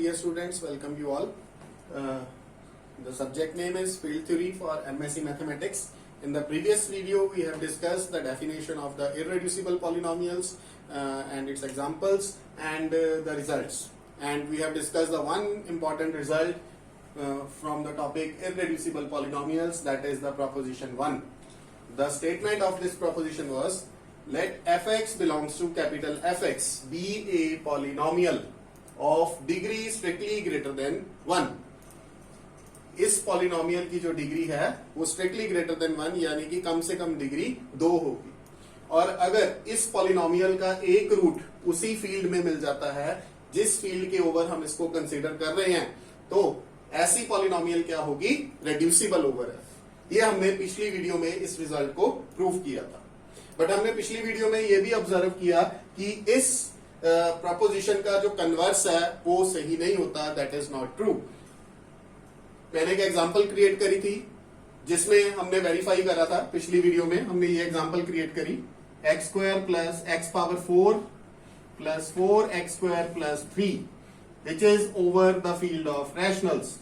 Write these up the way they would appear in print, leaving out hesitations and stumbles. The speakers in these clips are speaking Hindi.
dear students, welcome you all. The subject name is Field Theory for MSc Mathematics. In the previous video, we have discussed the definition of the irreducible polynomials and its examples and the results. And we have discussed the one important result from the topic irreducible polynomials, that is the proposition 1. The statement of this proposition was, let fx belongs to capital Fx be a polynomial of degree strictly greater than 1. इस पॉलिनोमियल की जो डिग्री है वो स्ट्रिक्टली ग्रेटर देन 1 यानी कि कम से कम डिग्री 2 होगी। और अगर इस पॉलिनोमियल का एक रूट उसी फील्ड में मिल जाता है जिस फील्ड के ओवर हम इसको कंसीडर कर रहे हैं, तो ऐसी पॉलिनोमियल क्या होगी? Reducible over F. ये हमने पिछली वीडियो में इस रिजल्ट को प्रूव किया था। बट हमने पिछली वीडियो में ये भी ऑब्जर्व किया कि इस प्रोपोजिशन का जो कन्वर्स है वो सही नहीं होता, दैट इज नॉट ट्रू। मैंने एक एग्जांपल क्रिएट करी थी जिसमें हमने वेरीफाई करा था। पिछली वीडियो में हमने ये एग्जांपल क्रिएट करी, x square plus x power 4 plus 4 x square plus 3 which is over the field of rationals.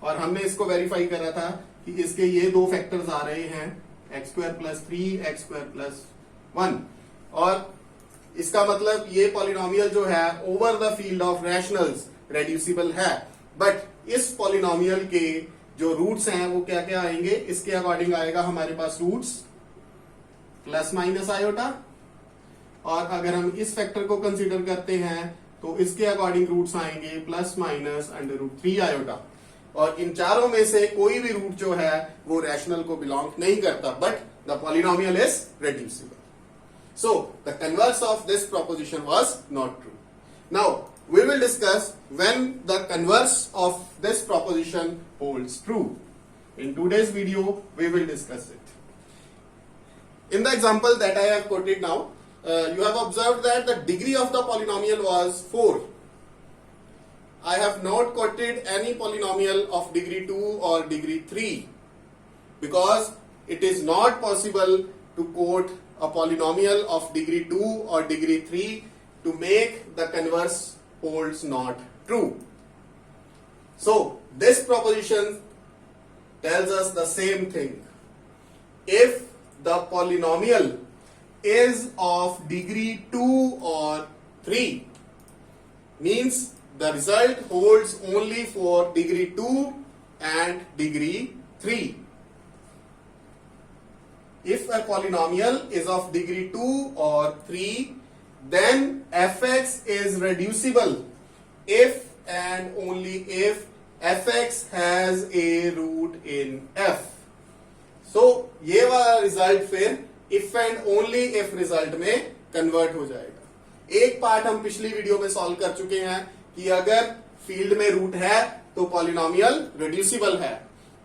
और हमने इसको वेरीफाई करा था कि इसके ये दो फैक्टर्स आ रहे हैं, x square plus 3 x square plus 1। और इसका मतलब ये पॉलिनोमियल जो है over the field of rationals reducible है। बट इस पॉलिनोमियल के जो रूट्स हैं वो क्या क्या आएंगे? इसके अकॉर्डिंग आएगा हमारे पास रूट्स प्लस माइनस आयोटा, और अगर हम इस फैक्टर को कंसीडर करते हैं तो इसके अकॉर्डिंग रूट्स आएंगे प्लस माइनस √3 आयोटा। और इन चारों में से कोई भी रूट जो है वो रैशनल को बिलोंग नहीं करता, but the polynomial is reducible. So the converse of this proposition was not true. Now we will discuss when the converse of this proposition holds true. In today's video we will discuss it. In the example that I have quoted now, you have observed that the degree of the polynomial was 4. I have not quoted any polynomial of degree 2 or degree 3 because it is not possible to quote a polynomial of degree 2 or degree 3 to make the converse holds not true. So this proposition tells us the same thing. If the polynomial is of degree 2 or 3, means the result holds only for degree 2 and degree 3. If a polynomial is of degree 2 or 3, then fx is reducible if and only if fx has a root in f. So ये वाला रिजल्ट फिर if and only if result में कन्वर्ट हो जाएगा। एक पार्ट हम पिछली वीडियो में सॉल्व कर चुके हैं कि अगर फील्ड में रूट है तो पॉलिनोमियल रेड्यूसिबल है।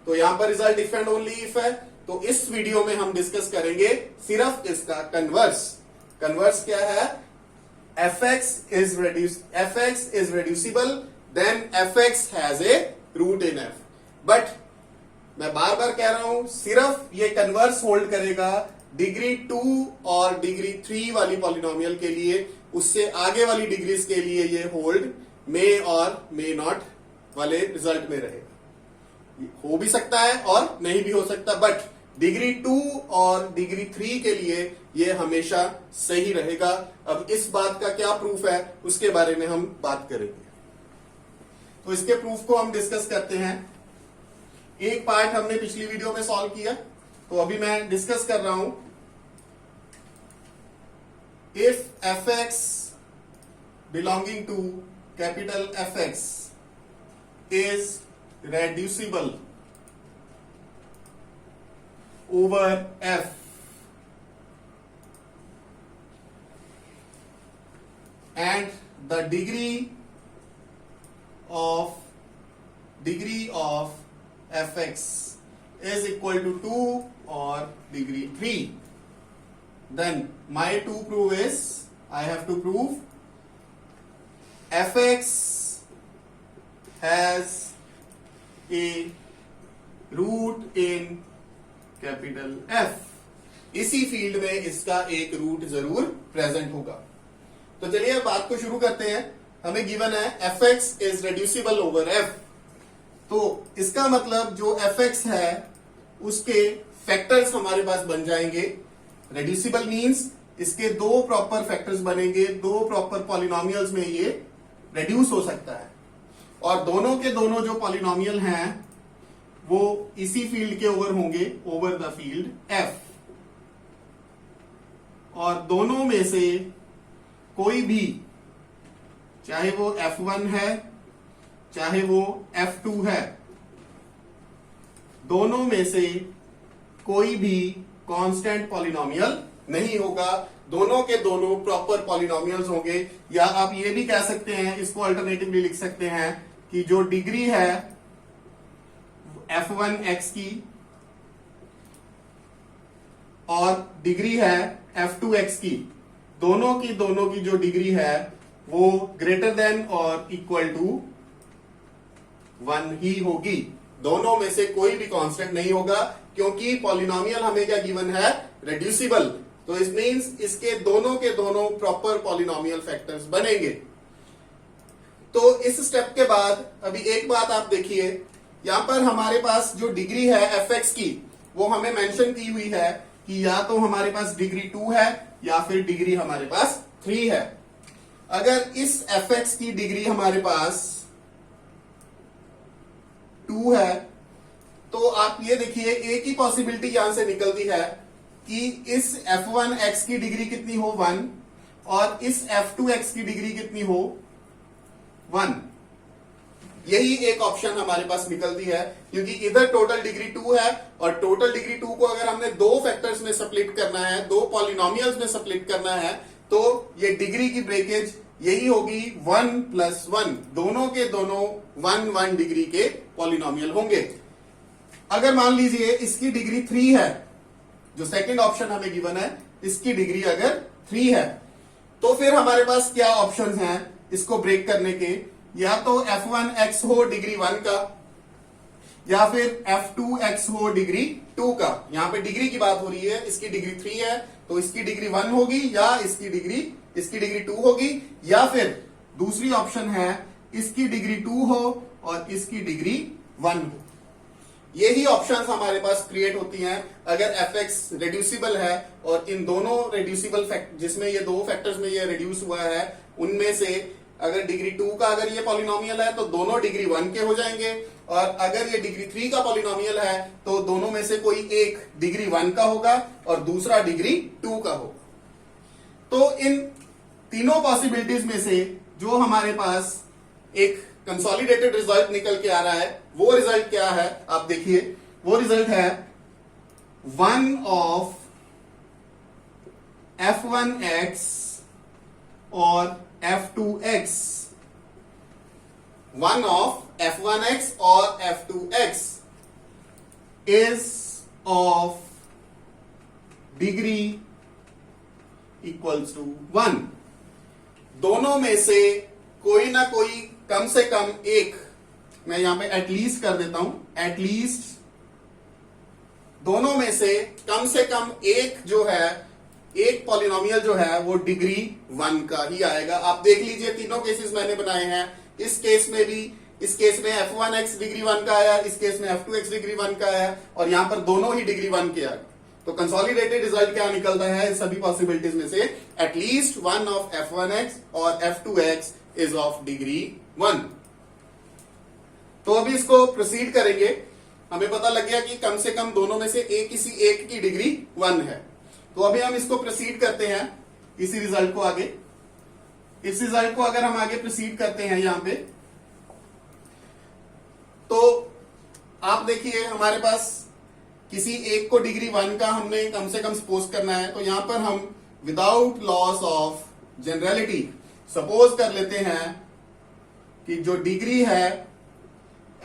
तो यहां पर result if and only if है। तो इस वीडियो में हम डिस्कस करेंगे सिर्फ इसका कन्वर्स। कन्वर्स क्या है? fx is reducible then fx has a root in f. But मैं बार बार कह रहा हूं सिर्फ ये कन्वर्स होल्ड करेगा डिग्री 2 और डिग्री 3 वाली पॉलिनोमियल के लिए। उससे आगे वाली डिग्रीज के लिए ये होल्ड मे और मे नॉट वाले रिजल्ट में रहेगा। हो भी सकता है और नहीं भी हो सकता, बट डिग्री 2 और डिग्री 3 के लिए ये हमेशा सही रहेगा। अब इस बात का क्या प्रूफ है उसके बारे में हम बात करेंगे। तो इसके प्रूफ को हम डिस्कस करते हैं। एक पार्ट हमने पिछली वीडियो में सॉल्व किया, तो अभी मैं डिस्कस कर रहा हूं। If fx belonging to capital Fx is reducible over f, and the degree of fx is equal to 2 or degree 3, then my to prove is I have to prove fx has a root in capital F। इसी फील्ड में इसका एक रूट जरूर प्रेजेंट होगा। तो चलिए बात को शुरू करते हैं। हमें गिवन है fx is reducible over f। तो इसका मतलब जो fx है उसके फैक्टर्स हमारे पास बन जाएंगे। रेड्यूसिबल मींस इसके दो प्रॉपर फैक्टर्स बनेंगे, दो प्रॉपर पॉलिनोमियल्स में ये रेड्यूस हो सकता है, और दोनों के दोनों जो पॉलिनोमियल हैं वो इसी फील्ड के ओवर होंगे, ओवर द फील्ड f। और दोनों में से कोई भी, चाहे वो f1 है चाहे वो f2 है, दोनों में से कोई भी कांस्टेंट पॉलिनोमियल नहीं होगा, दोनों के दोनों प्रॉपर पॉलिनोमियल्स होंगे। या आप ये भी कह सकते हैं, इसको अल्टरनेटिवली लिख सकते हैं कि जो डिग्री है f1x की और डिग्री है f2x की, दोनों की जो डिग्री है वो ग्रेटर देन और इक्वल टू 1 ही होगी। दोनों में से कोई भी कांस्टेंट नहीं होगा, क्योंकि पॉलिनोमियल हमें क्या गिवन है, रेड्यूसिबल। तो इस मींस इसके दोनों के दोनों प्रॉपर पॉलिनोमियल फैक्टर्स बनेंगे। तो इस स्टेप के बाद अभी एक बात आप देखिए, यहां पर हमारे पास जो डिग्री है fx की वो हमें मेंशन की हुई है कि या तो हमारे पास डिग्री 2 है या फिर डिग्री हमारे पास 3 है। अगर इस fx की डिग्री हमारे पास 2 है तो आप ये देखिए, एक ही पॉसिबिलिटी यहां से निकलती है कि इस f1x की डिग्री कितनी हो 1 और इस f2x की डिग्री कितनी हो 1। यही एक ऑप्शन हमारे पास निकलती है, क्योंकि इधर टोटल डिग्री 2 है और टोटल डिग्री 2 को अगर हमने दो फैक्टर्स में स्प्लिट करना है, दो पॉलिनोमियल्स में स्प्लिट करना है, तो ये डिग्री की ब्रेकेज यही होगी 1 + 1। दोनों के दोनों 1 डिग्री के पॉलिनोमियल होंगे। अगर मान लीजिए इसकी डिग्री 3 है, जो सेकंड ऑप्शन हमें गिवन है, इसकी डिग्री अगर 3 है, तो फिर हमारे पास क्या ऑप्शंस हैं इसको ब्रेक करने के। या तो f1x हो डिग्री 1 का, या फिर f2x हो डिग्री 2 का। यहां पे डिग्री की बात हो रही है, इसकी डिग्री 3 है तो इसकी डिग्री 1 होगी, या इसकी डिग्री 2 होगी, या फिर दूसरी ऑप्शन है इसकी डिग्री 2 हो और इसकी डिग्री 1 हो। यही ऑप्शंस हमारे पास क्रिएट होती हैं अगर fx रेड्यूसिबल है, और इन दोनों रेड्यूसिबल फैक्ट जिसमें ये दो फैक्टर्स में ये रेड्यूस हुआ है, उनमें से अगर डिग्री 2 का अगर ये पॉलिनोमियल है तो दोनों डिग्री 1 के हो जाएंगे, और अगर ये डिग्री 3 का पॉलिनोमियल है तो दोनों में से कोई एक डिग्री 1 का होगा और दूसरा डिग्री 2 का होगा। तो इन तीनों पॉसिबिलिटीज में से जो हमारे पास एक कंसोलिडेटेड रिजल्ट निकल के आ रहा है, वो रिजल्ट क्या है आप देखिए। वो रिजल्ट है 1 ऑफ f1x और f2x। 1 ऑफ f1x और f2x is of degree equals to 1। दोनों में से कोई ना कोई कम से कम एक, मैं यहां पे एटलीस्ट कर देता हूं, एटलीस्ट दोनों में से कम एक जो है, एक पॉलिनोमियल जो है वो डिग्री 1 का ही आएगा। आप देख लीजिए तीनों केसेस मैंने बनाए हैं, इस केस में भी, इस केस में f1x डिग्री 1 का आया, इस केस में f2x डिग्री 1 का आया, और यहां पर दोनों ही डिग्री 1 के आए। तो कंसोलिडेटेड रिजल्ट क्या निकलता है इन सभी पॉसिबिलिटीज में से, एटलीस्ट 1 ऑफ f1x और f2x इज ऑफ डिग्री 1। तो अभी इसको प्रोसीड करेंगे। हमें पता लग गया कि कम से कम दोनों में से किसी एक की डिग्री 1 है। तो अभी हम इसको प्रोसीड करते हैं, इसी रिजल्ट को आगे, इस रिजल्ट को अगर हम आगे प्रोसीड करते हैं यहां पे, तो आप देखिए हमारे पास किसी एक को डिग्री 1 का हमने कम से कम सपोज करना है। तो यहां पर हम without loss of generality suppose कर लेते हैं कि जो डिग्री है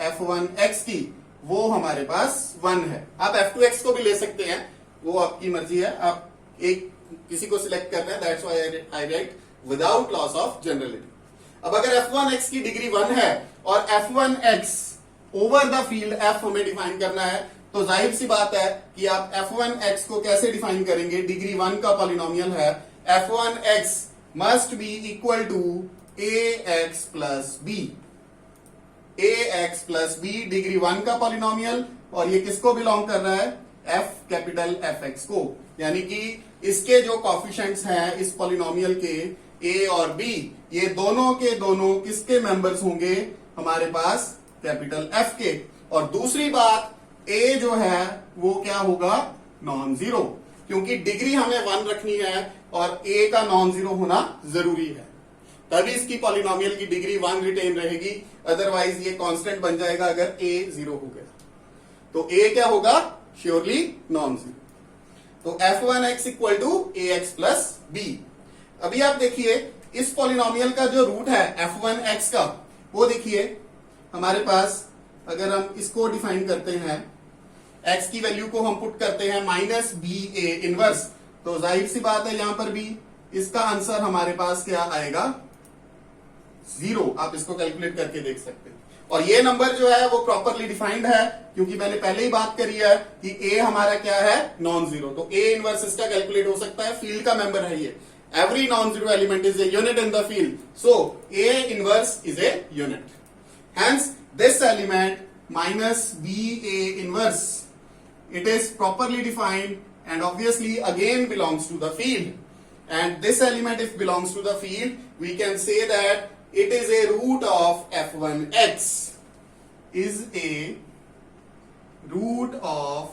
f1x की वो हमारे पास 1 है। आप f2x को भी ले सकते हैं, वो आपकी मर्जी है, आप एक किसी को सिलेक्ट कर रहे हैं, that's why I right without loss of generality. अब अगर f1x की डिग्री 1 है और f1x over the field f हमें डिफाइन करना है, तो जाहिर सी बात है कि आप f1x को कैसे डिफाइन करेंगे, डिग्री 1 का पॉलिनोमियल है, f1x must be equal to ax plus b, ax plus b degree 1 का पॉलिनोमियल, और ये किसको बिलोंग कर रहा है? f कैपिटल fx को, यानी कि इसके जो कॉफिशिएंट्स हैं इस पॉलिनोमियल के a और b, ये दोनों के दोनों किसके मेंबर्स होंगे? हमारे पास कैपिटल f के। और दूसरी बात, a जो है वो क्या होगा? नॉन जीरो, क्योंकि डिग्री हमें 1 रखनी है और a का नॉन जीरो होना जरूरी है, तभी इसकी पॉलिनोमियल की डिग्री 1 रिटेन रहेगी, अदरवाइज ये कांस्टेंट बन जाएगा अगर a 0 हो गया। तो a क्या होगा? Surely non zero. तो f1x equal to ax plus b. अभी आप देखिए इस पॉलिनोमियल का जो रूट है f1x का, वो देखिए हमारे पास, अगर हम इसको डिफाइन करते हैं, x की वैल्यू को हम पुट करते हैं माइनस बी ए इनवर्स, तो जाहिर सी बात है यहां पर भी इसका आंसर हमारे पास क्या आएगा? 0। आप इसको कैलकुलेट करके देख सकते हैं। और ये नंबर जो है वो प्रॉपरली डिफाइंड है, क्योंकि मैंने पहले ही बात करी है कि a हमारा क्या है? Non zero. तो a इनवर्स इसका कैलकुलेट हो सकता है, फील्ड का मेंबर है ये। Every non zero element is a unit in the field, so a inverse is a unit. Hence this element minus b a inverse, it is properly defined and obviously again belongs to the field, and this element if belongs to the field we can say that it is a root of f1x, is a root of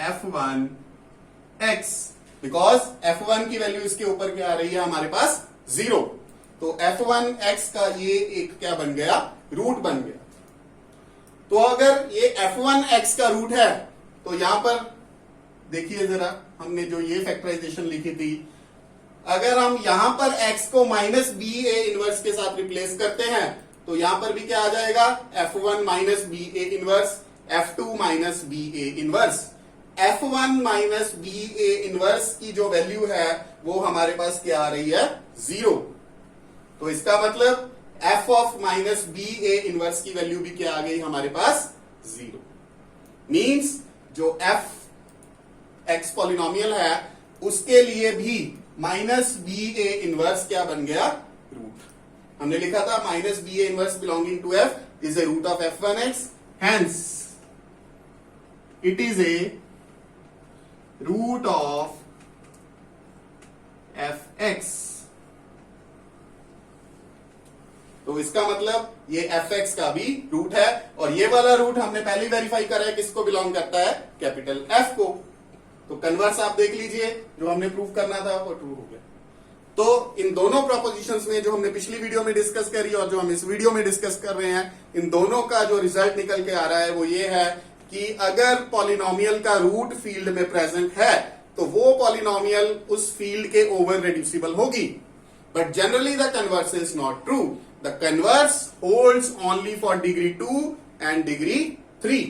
f1x, because f1 की वैल्यू इसके ऊपर क्या आ रही है? हमारे पास 0। तो f1x का ये एक क्या बन गया? रूट बन गया। तो अगर ये f1x का रूट है, तो यहां पर देखिए जरा, हमने जो ये फैक्टराइजेशन लिखी थी, अगर हम यहां पर x को माइनस बी ए इनवर्स के साथ रिप्लेस करते हैं, तो यहां पर भी क्या आ जाएगा? f1 minus b a inverse, f2 minus b a inverse. f1 minus b a inverse की जो वैल्यू है वो हमारे पास क्या आ रही है? 0। तो इसका मतलब f of minus b a inverse की वैल्यू भी क्या आ गई हमारे पास? 0। मीन्स जो f x पॉलिनोमियल है उसके लिए भी माइनस बी ए इनवर्स क्या बन गया? रूट। हमने लिखा था minus b a inverse belonging to f is a root of f1x, hence it is a root of fx। तो इसका मतलब ये fx का भी रूट है, और ये वाला रूट हमने पहले वेरीफाई करा है किसको बिलोंग करता है? कैपिटल F को। तो कन्वर्स आप देख लीजिए, जो हमने प्रूव करना था वो ट्रू हो गया। तो इन दोनों प्रोपोजिशंस में जो हमने पिछली वीडियो में डिस्कस करी और जो हम इस वीडियो में डिस्कस कर रहे हैं, इन दोनों का जो रिजल्ट निकल के आ रहा है वो ये है कि अगर पॉलिनोमियल का रूट फील्ड में प्रेजेंट है तो वो पॉलिनोमियल उस फील्ड के ओवर रेड्यूसिबल होगी। But generally the converse is not true. The converse holds only for degree 2 and degree 3.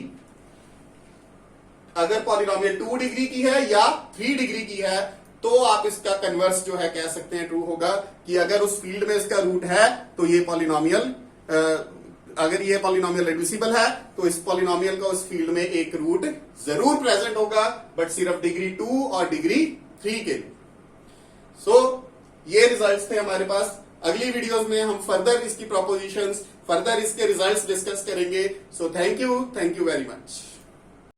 अगर पॉलिनोमियल 2 डिग्री की है या 3 डिग्री की है, तो आप इसका कन्वर्स जो है कह सकते हैं ट्रू होगा, कि अगर उस फील्ड में इसका रूट है तो ये पॉलिनोमियल, अगर ये पॉलिनोमियल रेड्यूसिबल है तो इस पॉलिनोमियल का उस फील्ड में एक रूट जरूर प्रेजेंट होगा, बट सिर्फ डिग्री 2 और डिग्री 3 के लिए। सो ये रिजल्ट्स थे हमारे पास। अगली वीडियोस में हम फर्दर इसकी प्रोपोजिशंस, फर्दर इसके रिजल्ट्स डिस्कस करेंगे। So thank you very much.